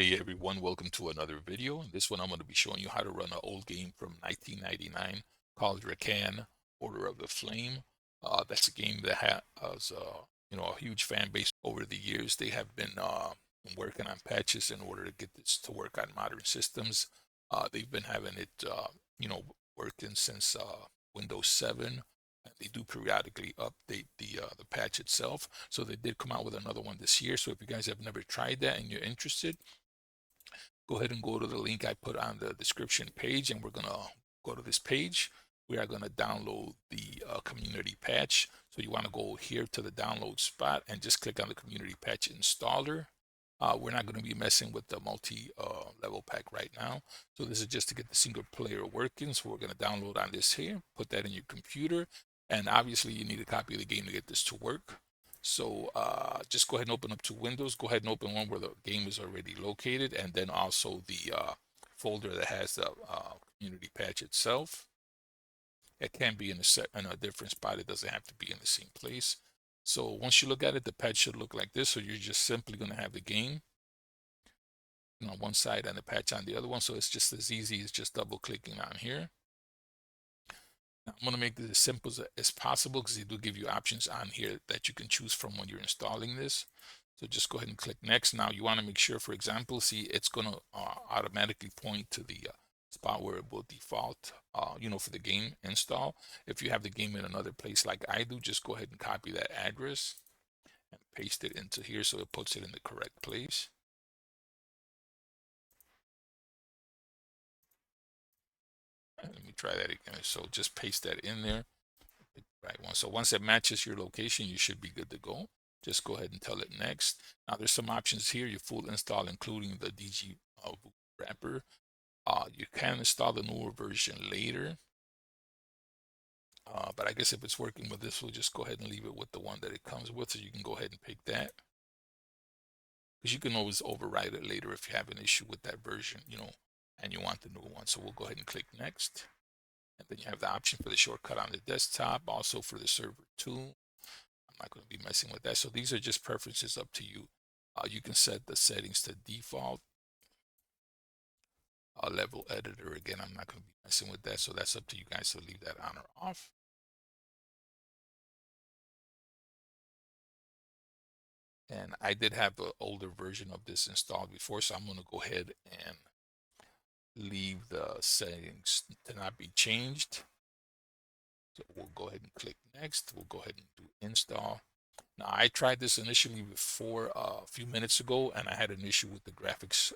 Hey everyone, welcome to another video. In this one, I'm going to be showing you how to run an old game from 1999 called Drakan, Order of the Flame. That's a game that has a huge fan base over the years. They have been working on patches in order to get this to work on modern systems. They've been having it, working since Windows 7. And they do periodically update the patch itself. So they did come out with another one this year. So if you guys have never tried that and you're interested, go ahead and go to the link I put on the description page, and we're gonna go to this page. We are gonna download the community patch. So you want to go here to the download spot and just click on the community patch installer. We're not going to be messing with the multi-level pack right now. So this is just to get the single player working. So we're going to download on this here, put that in your computer. And obviously you need a copy of the game to get this to work. So just go ahead and open up two windows. Go ahead and open one where the game is already located, and then also the folder that has the community patch itself. It can be in a different spot. It doesn't have to be in the same place. So once you look at it, the patch should look like this. So you're just simply going to have the game on one side and the patch on the other one. So it's just as easy as just double clicking on here. Now, I'm going to make this as simple as possible because they do give you options on here that you can choose from when you're installing this. So just go ahead and click next. Now you want to make sure, for example, see it's going to automatically point to the spot where it will default, for the game install. If you have the game in another place like I do, just go ahead and copy that address and paste it into here so it puts it in the correct place. Let me try that again. So just paste that in there. Right one. So once it matches your location, you should be good to go. Just go ahead and tell it next. Now there's some options here. Your full install, including the DG wrapper. You can install the newer version later. But I guess if it's working with this, we'll just go ahead and leave it with the one that it comes with. So you can go ahead and pick that. Because you can always override it later if you have an issue with that version, and you want the new one. So we'll go ahead and click next. And then you have the option for the shortcut on the desktop, also for the server too. I'm not going to be messing with that. So these are just preferences up to you. You can set the settings to default. Level editor, again, I'm not going to be messing with that. So that's up to you guys to leave that on or off. And I did have an older version of this installed before, so I'm going to go ahead and leave the settings to not be changed. So we'll go ahead and click next. We'll go ahead and do install. Now I tried this initially before a few minutes ago, and I had an issue with the graphics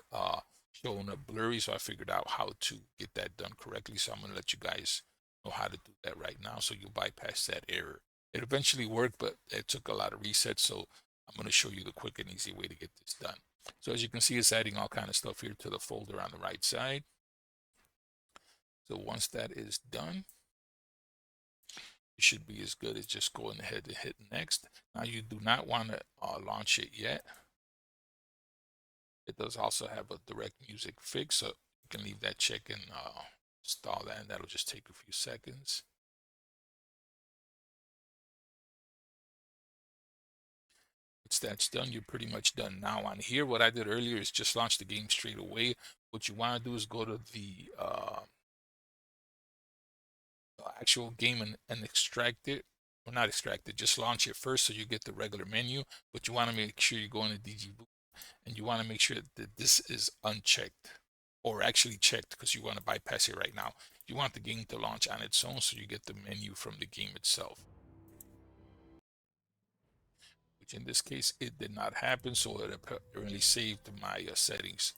showing up blurry, so I figured out how to get that done correctly. So I'm going to let you guys know how to do that right now, so you'll bypass that error. It eventually worked, but it took a lot of resets, so I'm going to show you the quick and easy way to get this done. So as you can see, it's adding all kind of stuff here to the folder on the right side. So once that is done, you should be as good as just going ahead and hit next. Now you do not want to launch it yet. It does also have a direct music fix, so you can leave that check and install that, and that'll just take a few seconds. Once that's done, you're pretty much done. Now on here, what I did earlier is just launch the game straight away. What you want to do is go to the actual game and extract it. Well, not extract it, just launch it first so you get the regular menu. But you want to make sure you go into DG and you want to make sure that this is unchecked, or actually checked, because you want to bypass it right now. You want the game to launch on its own so you get the menu from the game itself, which in this case it did not happen, so it apparently saved my settings.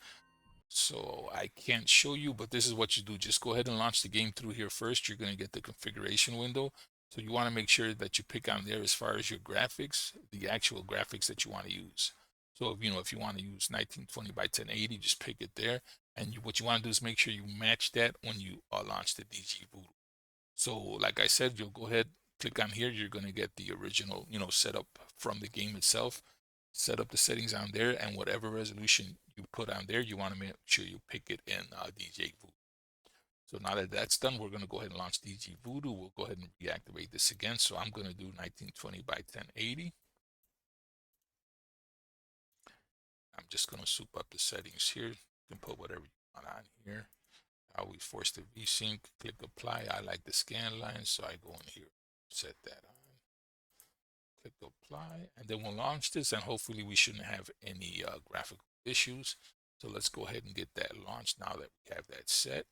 So I can't show you, but this is what you do. Just go ahead and launch the game through here first. You're going to get the configuration window. So you want to make sure that you pick on there as far as your graphics, the actual graphics that you want to use. So if you want to use 1920 by 1080, just pick it there. And what you want to do is make sure you match that when you launch the DG Voodoo. So like I said, you'll go ahead, click on here. You're going to get the original, setup from the game itself. Set up the settings on there, and whatever resolution you put on there, you want to make sure you pick it in DJ Voodoo. So now that that's done, we're going to go ahead and launch DG Voodoo. We'll go ahead and reactivate this again. So I'm going to do 1920 by 1080. I'm I'm just going to soup up the settings here. You can put whatever you want on here. I always force the VSync, click apply. I like the scan line, so I go in here, set that on, click apply, and then we'll launch this, and hopefully we shouldn't have any graphical issues. So let's go ahead and get that launched now that we have that set.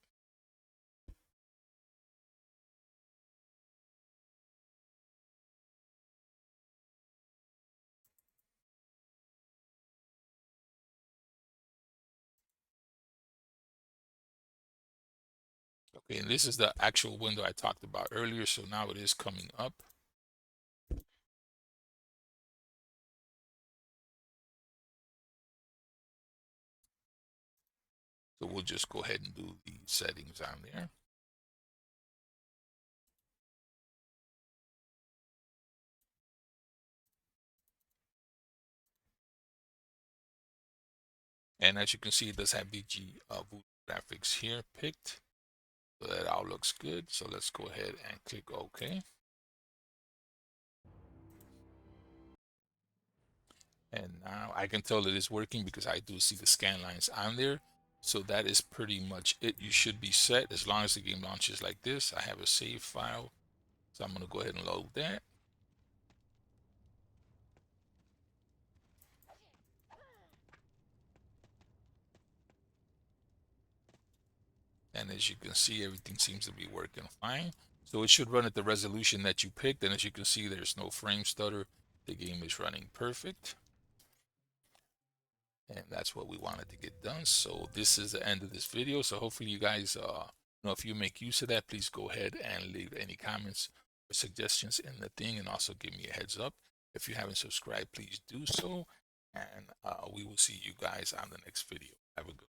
Okay, and this is the actual window I talked about earlier, so now it is coming up. So we'll just go ahead and do the settings on there. And as you can see, it does have VG Voodoo graphics here picked. So that all looks good. So let's go ahead and click OK. And now I can tell that it's working because I do see the scan lines on there. So that is pretty much it. You should be set as long as the game launches like this. I have a save file. So I'm going to go ahead and load that. And as you can see, everything seems to be working fine. So it should run at the resolution that you picked. And as you can see, there's no frame stutter. The game is running perfect. And that's what we wanted to get done. So this is the end of this video. So hopefully you guys, if you make use of that, please go ahead and leave any comments or suggestions in the thing, and also give me a heads up. If you haven't subscribed, please do so. And we will see you guys on the next video. Have a good